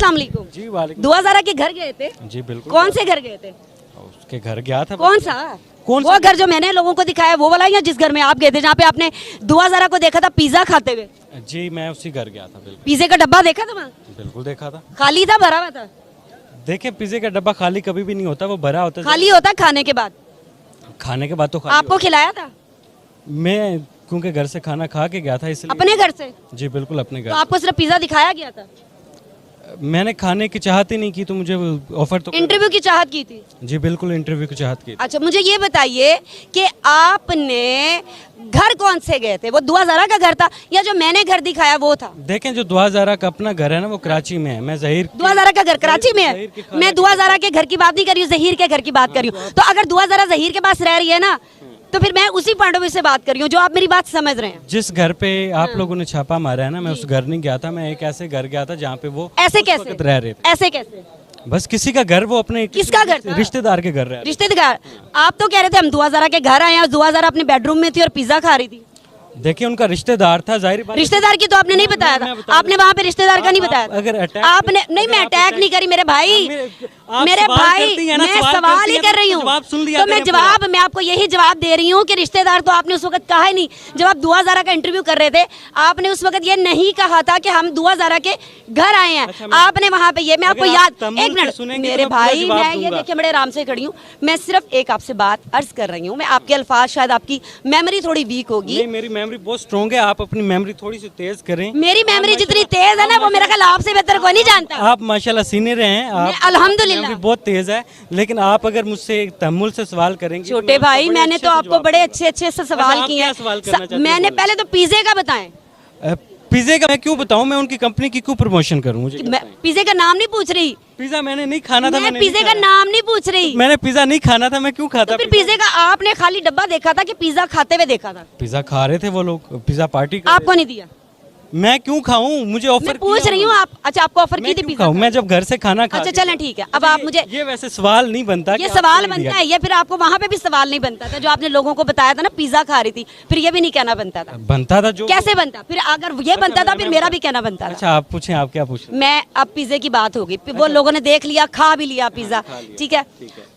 अस्सलाम वालेकुम। जी वालेकुम। दुआ ज़रा के घर गए थे? जी बिल्कुल। कौन से घर गए थे? उसके घर गया था। कौन सा? वो घर जो मैंने लोगों को दिखाया वो वाला, या जिस घर में आप गए थे जहाँ पे आपने दुआ ज़रा को देखा था पिज्जा खाते हुए? जी मैं उसी घर गया था। बिल्कुल पिज्जे का डब्बा देखा था वहाँ? बिल्कुल देखा था। खाली था, भरा हुआ था? देखे पिज्जे का डब्बा खाली कभी भी नहीं होता, वो भरा होता है। खाली होता खाने के बाद? खाने के बाद तो खाली आपको खिलाया था? मैं क्योंकि घर से खाना खा के गया था इसलिए। अपने घर से? जी बिल्कुल अपने तो घर। आपको सिर्फ पिज्जा दिखाया गया था? मैंने खाने की चाहत ही नहीं की तो मुझे ऑफर तो। इंटरव्यू की चाहत की थी? जी बिल्कुल इंटरव्यू की चाहत की। अच्छा मुझे ये बताइए कि आपने घर कौन से गए थे? वो दुआ ज़रा का घर था या जो मैंने घर दिखाया वो था? देखें जो दुआ ज़रा का अपना घर है ना वो कराची में है। मैं जहीर दुआ ज़रा का घर कराची में है? मैं दुआ ज़रा के घर की बात नहीं कर रही हूँ, जहीर के घर की बात कर रही हूँ। तो अगर दुआ ज़रा जहीर के पास रह रही है ना तो फिर मैं उसी पॉइंट ऑफ व्यू से बात कर रही हूँ जो आप मेरी बात समझ रहे हैं। जिस घर पे आप लोगों ने छापा मारा है ना, मैं उस घर नहीं गया था। मैं एक ऐसे घर गया था जहाँ पे वो ऐसे उस कैसे वक्त रह रहे थे। ऐसे कैसे? बस किसी का घर, वो अपने किसका घर था? रिश्तेदार के घर रह रहे रिश्तेदार? आप तो कह रहे थे हम दुआ ज़रा के घर आए हैं और दुआ ज़रा अपने बेडरूम में थी और पिज्जा खा रही थी। थे। देखिए उनका रिश्तेदार था, जाहिर बात है। रिश्तेदार की तो आपने नहीं बताया था। आपने वहाँ पे रिश्तेदार का नहीं बताया था। अगर अटैक आपने नहीं, मैं अटैक नहीं करी मेरे भाई। मेरे भाई मैं सवाल ही कर रही हूँ तो मैं जवाब, मैं आपको यही जवाब दे रही हूँ कि रिश्तेदार तो आपने उस वक्त कहा ही नहीं। जब आप दुआ ज़रा का इंटरव्यू कर रहे थे आपने उस वक्त ये नहीं कहा था कि हम दुआ ज़रा के घर आए हैं। आपने वहाँ पे ये, मैं आपको याद, एक मिनट मेरे भाई, मैं ये देखिए बड़े आराम से खड़ी हूँ। मैं सिर्फ एक आपसे बात अर्ज कर रही हूँ। मैं आपके अल्फाज, शायद आपकी मेमोरी थोड़ी वीक होगी। मेरी मेमोरी बहुत स्ट्रॉन्ग है, आप अपनी मेमोरी थोड़ी सी तेज करें। मेरी मेमोरी जितनी तेज है ना वो मेरा ख्याल आपसे बेहतर कोई नहीं जानता। आप माशाल्लाह सीनियर हैं, आप अल्हम्दुलिल्लाह बहुत तेज है। लेकिन आप अगर मुझसे तमुल से सवाल करेंगे। छोटे भाई मैंने तो आपको बड़े अच्छे अच्छे से सवाल किए हैं। मैंने पहले तो पिज्जे का बताएं। पिज्जे का मैं क्यों बताऊं? मैं उनकी कंपनी की क्यों प्रमोशन करूं? मुझे पिज्जे का नाम नहीं पूछ रही। पिज्जा मैंने नहीं खाना था। मैं पिज्जे का नाम नहीं पूछ रही। मैंने पिज्जा नहीं खाना था, मैं क्यों खाता? तो फिर पिज्जे का आपने खाली डब्बा देखा था कि पिज्जा खाते हुए देखा था? पिज्जा खा रहे थे वो लोग, पिज्जा पार्टी आपको नहीं दिया? मैं क्यों खाऊं? मुझे ऑफर पूछ रही हूँ आप। अच्छा आपको ऑफर की थी पिज्जा? मैं जब घर से खाना खा। अच्छा चलें ठीक है। अब आप मुझे, ये वैसे सवाल नहीं बनता। ये सवाल बनता है, ये फिर आपको वहाँ पे भी सवाल नहीं बनता था जो आपने लोगों को बताया था ना पिज्जा खा रही थी, फिर ये भी नहीं कहना बनता था? बनता था। जो कैसे बनता? फिर अगर ये बनता था फिर मेरा भी कहना बनता था। अच्छा आप पूछें, आप क्या पूछ रहे? मैं, अब पिज्जे की बात होगी, वो लोगों ने देख लिया, खा भी लिया पिज्जा, ठीक है।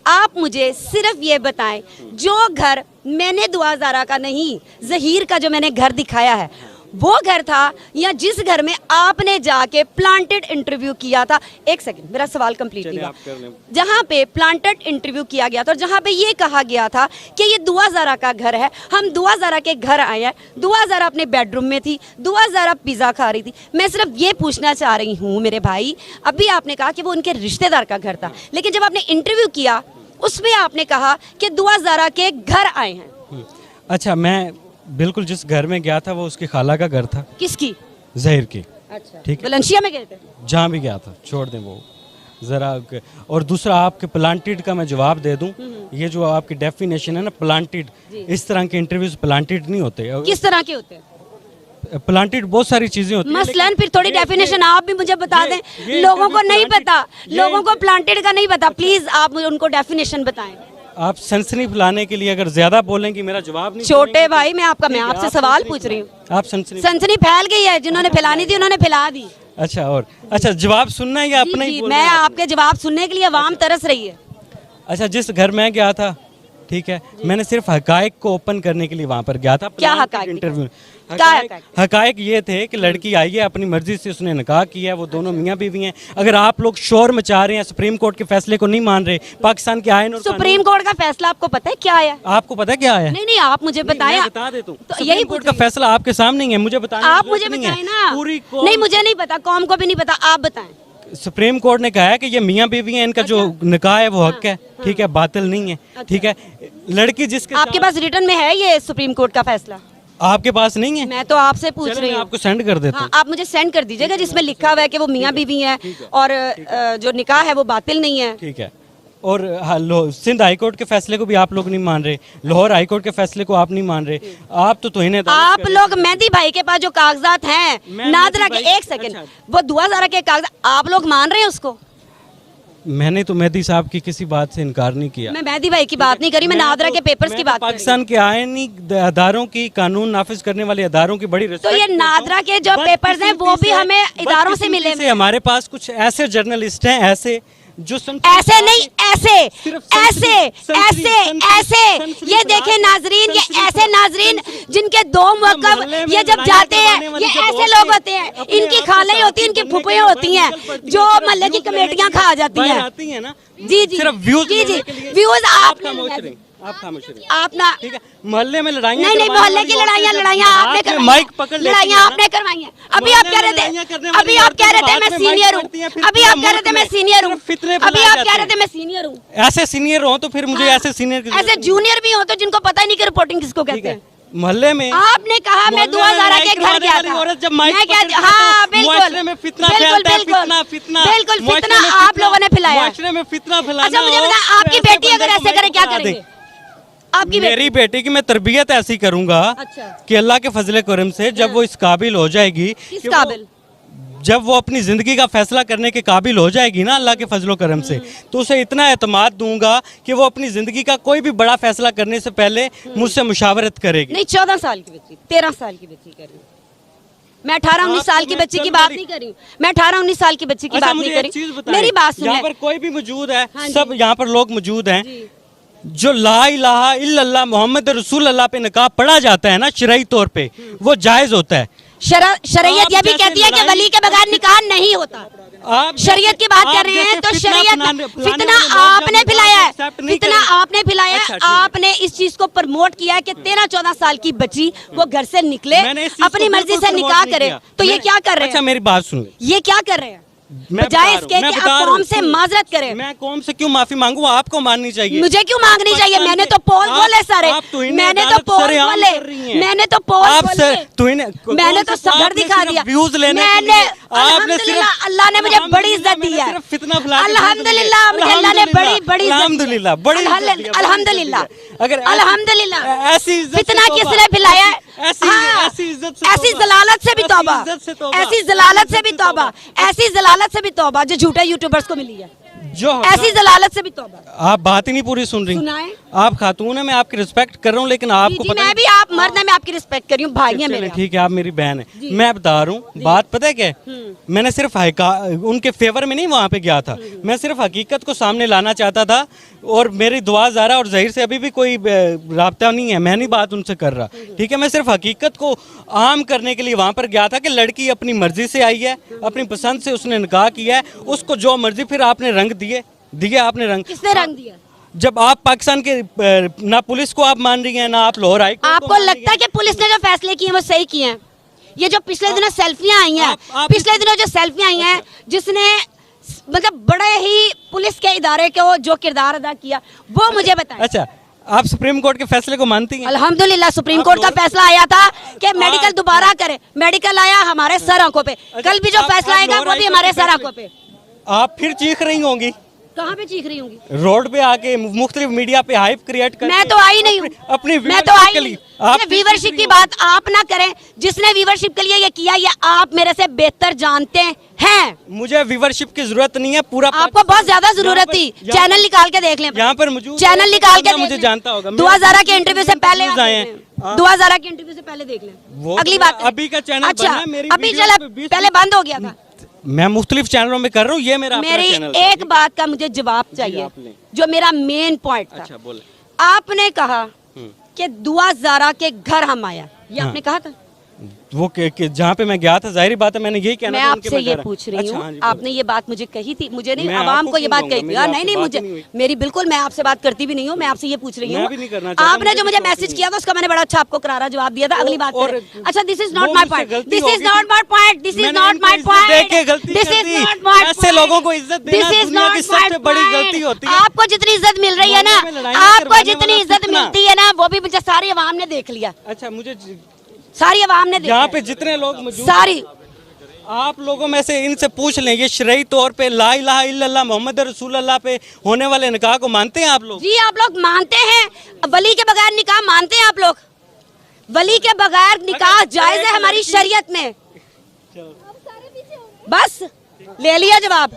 आप मुझे सिर्फ ये बताएं जो घर मैंने दुआ ज़रा का नहीं, जहीर का जो मैंने घर दिखाया है वो घर था या जिस घर में आपने जाके प्लांटेड इंटरव्यू किया था? एक सेकंड, मेरा सवाल कंप्लीट नहीं हुआ। जहाँ पे प्लांटेड इंटरव्यू किया गया था और जहाँ पे ये कहा गया था कि ये दुआ ज़रा का घर है, हम दुआ ज़रा के घर आए हैं, दुआ ज़रा अपने बेडरूम में थी, दुआ ज़रा पिज़्ज़ा खा रही थी। मैं सिर्फ ये पूछना चाह रही हूँ मेरे भाई, अभी आपने कहा कि वो उनके रिश्तेदार का घर था, लेकिन जब आपने इंटरव्यू किया उसमें आपने कहा कि दुआ ज़रा के घर आए हैं। अच्छा मैं बिल्कुल जिस घर में गया था वो उसकी खाला का घर था। किसकी? जहीर की। अच्छा ठीक है। वलेंशिया में गए थे? जहाँ भी गया था, छोड़ दें वो जरा। और दूसरा आपके प्लांटेड का मैं जवाब दे दूं, ये जो आपकी डेफिनेशन है ना प्लांटेड, इस तरह के इंटरव्यूज प्लांटेड नहीं होते। किस तरह के होते हैं? प्लांटेड बहुत सारी चीजें होती हैं। मसलन फिर थोड़ी डेफिनेशन आप भी मुझे बता दें, लोगों को नहीं पता, लोगों को प्लांटेड का नहीं पता, प्लीज आप मुझे उनको डेफिनेशन बताएं। आप सनसनी फैलाने के लिए अगर ज्यादा बोलेंगे मेरा जवाब नहीं। छोटे भाई मैं आपसे सवाल पूछ रही हूँ। आप सनसनी फैल गई है, जिन्होंने फैलानी थी उन्होंने फैला दी। अच्छा और अच्छा जवाब सुनना है या अपना ही बोलना है? मैं आपके जवाब सुनने के लिए अवाम तरस रही है। अच्छा जिस घर में गया था, ठीक है, मैंने सिर्फ हकायक को ओपन करने के लिए वहाँ पर गया था। क्या हकायक? इंटरव्यू हकायक ये थे कि लड़की आई है, अपनी मर्जी से उसने निकाह किया है, वो दोनों मियाँ बीवी हैं। अगर आप लोग शोर मचा रहे हैं, सुप्रीम कोर्ट के फैसले को नहीं मान रहे, पाकिस्तान के आईन और सुप्रीम कोर्ट का फैसला आपको पता है क्या आया? आपको पता है क्या आया? नहीं नहीं आप मुझे बताएं। बता देता हूँ। तो यही कोर्ट का फैसला आपके सामने ही है, मुझे बताना। आप मुझे बताएं ना। नहीं मुझे नहीं पता, कौम को भी नहीं पता, आप बताएं। सुप्रीम कोर्ट ने कहा है कि ये मियाँ बीवी हैं, इनका जो निकाह है वो हक है, ठीक है, बातिल नहीं है, ठीक है। लड़की जिसके आपके पास रिटर्न में है ये सुप्रीम कोर्ट का फैसला? आपके पास नहीं है? मैं तो आपसे पूछ रही हूँ। आपको सेंड कर देता हूँ। आप मुझे सेंड कर दीजिएगा जिसमें लिखा हुआ है कि वो मियाँ बीवी हैं और जो निकाह है वो बातिल नहीं है। ठीक है। और सिंध हाई कोर्ट के फैसले को भी आप लोग नहीं मान रहे, लाहौर हाई कोर्ट के फैसले को आप नहीं मान रहे। आप तो तौहीन आप लोग मेहदी भाई के पास जो कागजात हैं नादरा के, एक सेकंड, वो दुआ ज़रा के कागजात आप लोग मान रहे हैं उसको? मैंने तो मेहदी साहब की किसी बात से इनकार नहीं किया। मैं मेहदी भाई की बात नहीं करी, मैं नादरा के पेपर्स की बात कर रही हूँ। पाकिस्तान के आईनी अदारों की, कानून नाफिज करने वाले अदारों की बड़ी तो रिस्पेक्ट ये नादरा के जो पेपर्स हैं वो भी हमें इदारों से मिले। हमारे पास कुछ ऐसे जर्नलिस्ट हैं ऐसे जो ऐसे नहीं, ऐसे ऐसे ऐसे ऐसे ये देखें नाजरीन, ये ऐसे नाजरीन जिनके दो मौकब ये जब जाते हैं, ये ऐसे लोग होते हैं, इनकी खालें होती हैं, इनकी फुफुएं होती हैं जो महल्ले की कमेटियां खा जाती हैं ना। जी जी सिर्फ व्यूज, जी जी व्यूज आप खामोश रहिए। आप ना, ठीक है, मोहल्ले में लड़ाइयाँ नहीं नहीं, मोहल्ले की लड़ाइयाँ आपने करवाई, माइक पकड़ लड़ाइयाँ आपने करवाई हैं। अभी आप कह रहे थे, अभी आप कह रहे थे मैं सीनियर हूँ, अभी आप कह रहे थे मैं सीनियर हूँ, अभी आप कह रहे थे मैं सीनियर हूँ। ऐसे सीनियर हो तो फिर मुझे ऐसे सीनियर, ऐसे जूनियर भी हो तो जिनको पता ही नहीं कि रिपोर्टिंग किसको कहते हैं। मोहल्ले में आपने कहा मैं 2000 के घर गया था, जब मैं क्या, हाँ बिल्कुल में फितना बिल्कुल फैलता है, बिल्कुल फितना आप लोगों ने फैलाया। माशरे में फितना फैलाना। अच्छा मुझे बता, आपकी बेटी अगर ऐसे करे क्या करेंगे? आपकी मेरी बेटी की मैं तरबियत ऐसी करूंगा अच्छा कि अल्लाह के फजले करम से जब वो इस काबिल हो जाएगी, किस काबिल? जब वो अपनी जिंदगी का फैसला करने के काबिल हो जाएगी ना अल्लाह के फजलो करम से, तो उसे इतना एतमाद दूंगा कि वो अपनी जिंदगी का कोई भी बड़ा फैसला करने से पहले मुझसे मुशावरत करेगी। नहीं 14 साल की बच्ची, 13 साल की बच्ची कर रही हूँ मैं, 18-19 साल की बच्ची की बात नहीं कर रही हूँ मैं, 18-19 साल की बच्ची की बात नहीं कर रही हूँ। मेरी बात सुनिए, यहाँ पर कोई भी मौजूद है, सब यहाँ पर लोग मौजूद हैं जो ला इलाहा इल्लल्लाह मोहम्मद रसूल अल्लाह पे निकाह पढ़ा जाता है ना शरई तौर पे, वो जायज होता है। शरीयत ये भी कहती है कि वली के बगैर निकाह नहीं होता। आप शरीयत की बात कर रहे हैं तो शरीयत, फितना आपने फैलाया है, फितना आपने फैलाया है, आपने इस चीज को प्रमोट किया है कि 13-14 साल की बच्ची वो घर से निकले, अपनी मर्जी से निकाह करे, तो ये क्या कर रहे हैं? अच्छा मेरी बात सुन, ये क्या कर रहे हैं? बजाय इसके कि आप कौम से माजरत करें। मैं कौम से क्यों माफी मांगू? आपको माननी चाहिए। मुझे क्यों मांगनी चाहिए? मैंने तो पोल खोले सारे, मैंने तो पोल खोले, मैंने तो पोल खोले, मैंने तो सबर दिखा दिया। व्यूज लेने मैंने अल्हम्दुलिल्लाह, अल्लाह ने मुझे बड़ी इज्जत दी है। अल्हम्दुलिल्लाह मुझे अल्लाह ने बड़ी बड़ी अल्हम्दुलिल्लाह बड़ी अल्हम्दुलिल्लाह अगर अल्हम्दुलिल्लाह ऐसी फितना किसने फैलाया है? ऐसी जलालत से भी तौबा, ऐसी जलालत से भी तौबा, ऐसी जलालत से भी तौबा जो झूठे यूट्यूबर्स को मिली है, जो ऐसी जलालत से भी तौबा। आप बात ही नहीं पूरी सुन रही। सुनाएं। आप खातून है, मैं आपकी रिस्पेक्ट कर रहा हूँ, लेकिन आपको जी, पता मैं भी, आप मर्द है, मैं आपकी रिस्पेक्ट कर रही हूँ, भाई है मेरे। ठीक है, आप मेरी बहन है, मैं बता रहा हूँ बात, पता है क्या, मैंने सिर्फ उनके फेवर में नहीं वहाँ पे गया था, मैं सिर्फ हकीकत को सामने लाना चाहता था, और मेरी दुआ ज़ारा और ज़हीर से अभी भी कोई राब्ता नहीं है, मैं नहीं बात उनसे कर रहा, ठीक है, मैं सिर्फ हकीकत को आम करने के लिए वहाँ पर गया था कि लड़की अपनी मर्जी से आई है, अपनी पसंद से उसने निकाह किया है, उसको जो मर्जी, फिर आपने रंग दिए आपने रंग। किसने रंग दिया? जब आप पाकिस्तान के ना पुलिस को आप मान रही हैं, ना आप लाहौर हाई कोर्ट आपको लगता है कि पुलिस ने जो फैसले किए वो सही किए हैं? ये जो पिछले दिनों सेल्फियां आई हैं, पिछले दिनों जो सेल्फियां आई हैं, जिसने मतलब बड़े ही पुलिस के इदारे को जो किरदार अदा किया, वो मुझे बताएं। अच्छा, आप सुप्रीम कोर्ट के फैसले को मानती हैं? अल्हम्दुलिल्लाह सुप्रीम कोर्ट का फैसला आया था कि मेडिकल दोबारा करे, मेडिकल आया हमारे सर आंखों पे, कल भी जो फैसला आएगा वो भी हमारे सर आंखों पे। आप फिर चीख रही होंगी? कहाँ पे चीख रही होंगी? रोड पे आके मुख्तलिफ मीडिया पे हाइप क्रिएट कर। मैं तो आई नहीं हूँ, अपनी मैं तो आई नहीं। व्यूवरशिप की बात आप ना करें, जिसने व्यूवरशिप के लिए ये किया, ये आप मेरे से बेहतर जानते हैं। मुझे व्यूवरशिप की जरूरत नहीं है, पूरा आपको बहुत ज्यादा जरूरत थी। चैनल निकाल के देख लें, यहाँ पर मौजूद चैनल निकाल के मुझे जानता होगा। 2000 के इंटरव्यू से पहले 2000 के इंटरव्यू से पहले देख लें। अगली बात, अभी का चैनल अच्छा अभी चला, पहले बंद हो गया था। मैं मुख्तलिफ चैनलों में कर रहा हूँ, ये मेरा मेरी एक बात का मुझे जवाब चाहिए, जो मेरा मेन पॉइंट था। अच्छा, बोले। आपने कहा कि दुआ ज़ारा के घर हम आया, ये आपने कहा था। वो जहाँ पे मैं गया था, जाहिर बात है मैंने यही कहना मैं आपसे ये पूछ रही हूँ, आपने ये बात मुझे कही थी, मुझे नहीं, आवाम को ये बात कही थी। नहीं नहीं, मुझे मेरी बिल्कुल, मैं आपसे बात करती भी नहीं हूँ, मैं आपसे ये पूछ रही हूँ। आपने जो मुझे मैसेज किया था उसका मैंने बड़ा अच्छा आपको करारा जवाब दिया था। अगली बात अच्छा, this is not my point, this is not my point, this is not my point, this is not my point. ऐसे लोगों को इज्जत देना दुनिया की सबसे बड़ी गलती होती है। आपको जितनी इज्जत मिल रही है ना, आपको जितनी इज्जत मिलती है ना, वो भी मुझे सारी आवाम ने देख लिया। अच्छा, मुझे सारी आवाम ने देखा, यहाँ पे जितने लोग मौजूद, सारी आप लोगों में से इनसे पूछ लें, ये शरई तौर पे ला इलाहा इल्लल्लाह मोहम्मद रसूल अल्लाह पे होने वाले निकाह को मानते हैं आप लोग? जी, आप लोग मानते हैं। वली के बगैर निकाह मानते हैं आप लोग? वली के बगैर निकाह जायज है हमारी शरीयत में। बस ले लिया जवाब।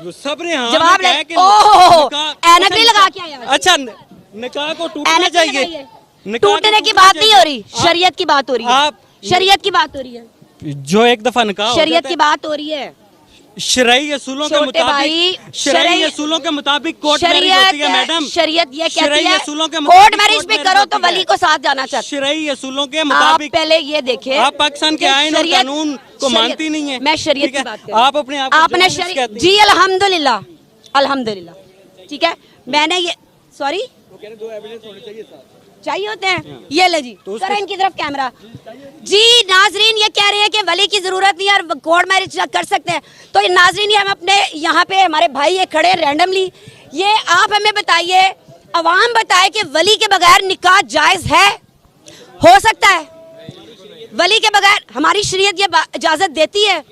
सबने हाँ जवाब में कहा ले कि ओहो निकाह- ऐनक भी लगा के आया। अच्छा निकाह को टूटना ऐनक भी चाहिए, लगाइए। निकाह को टूटने की टूटना बात नहीं हो रही, चाहिए। शरीयत की बात हो रही है। आप शरीयत की बात हो रही है, जो एक दफा निकाह हो शरीयत जाता की है, बात हो रही है। शरई असूलों के छोटे भाई, मुताबिक शरई असूलों के मुताबिक कोर्ट मैरिज होती है मैडम। शरीयत ये कहती शरई है असूलों के कोर्ट मुताबिक मैरिज कोर्ट भी मैरिज करो तो होती है। वली को साथ जाना चाहिए। शरई असूलों के आप मुताबिक पहले ये देखें, आप पाकिस्तान के आईन और कानून को मानती नहीं है। मैं शरीयत ठीक की है? बात कर रही हूँ। आप अपने आप को आपने जर्नलिस्ट शरीयत कहती हैं। जी अल्हम्दुलिल्लाह अल्हम्दुलिल्लाह ठीक है। मैंने ये सॉरी चाहिए होते हैं, ये ले जी तो उसको- करें इनकी तरफ कैमरा। जी नाजरीन ये कह रहे हैं कि वली की जरूरत नहीं है और कोर्ट मैरिज कर सकते हैं। तो ये नाजरीन ये हम अपने यहाँ पे हमारे भाई ये खड़े रैंडमली, ये आप हमें बताइए, अवाम बताए कि वली के बगैर निकाह जायज है, हो सकता है? वली के बगैर हमारी शरीयत ये इजाजत देती है?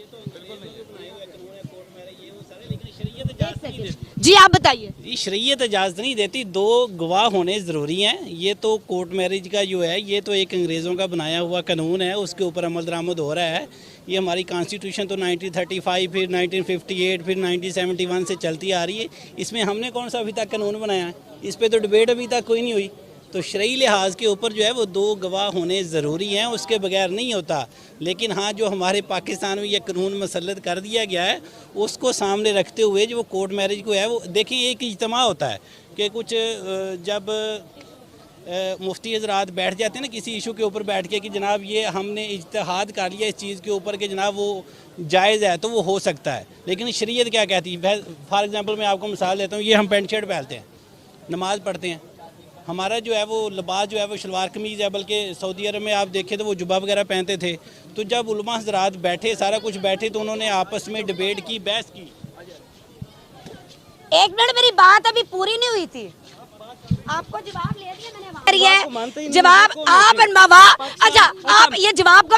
जी आप बताइए। जी शरीयत इजाज़त नहीं देती, दो गवाह होने ज़रूरी हैं। ये तो कोर्ट मैरिज का जो है ये तो एक अंग्रेज़ों का बनाया हुआ कानून है, उसके ऊपर अमल दरामद हो रहा है। ये हमारी कॉन्स्टिट्यूशन तो 1935 फिर 1958 फिर 1971 से चलती आ रही है। इसमें हमने कौन सा अभी तक कानून बनाया है? इस पर तो डिबेट अभी तक कोई नहीं हुई। तो शरई लिहाज के ऊपर जो है वो दो गवाह होने ज़रूरी हैं, उसके बगैर नहीं होता। लेकिन हाँ जो हमारे पाकिस्तान में ये कानून मुसल्लत कर दिया गया है उसको सामने रखते हुए जो कोर्ट मैरिज को है वो देखें, एक इज्तिमा होता है कि कुछ जब मुफ्ती हजरात बैठ जाते हैं ना किसी इशू के ऊपर बैठ के कि जनाब ये हमने इज्तिहाद कर लिया इस चीज़ के ऊपर कि जनाब वो जायज़ है तो वो हो सकता है। लेकिन शरीयत क्या कहती है? फॉर एग्ज़ाम्पल मैं आपको मिसाल देता हूँ, ये हम पेंट शर्ट पहनते हैं, नमाज़ पढ़ते हैं, हमारा जो है वो लिबास जो है वो शलवार कमीज़ है, बल्कि सऊदी अरब में आप देखें तो वो जुब्बा वगैरह पहनते थे। तो जब उलमा हज़रात बैठे सारा कुछ बैठे तो उन्होंने आपस में डिबेट की, बहस की। एक मिनट मेरी बात अभी पूरी नहीं हुई थी, आपको जवाब ले दिया मैंने। जवाब आप अच्छा आप ये जवाब को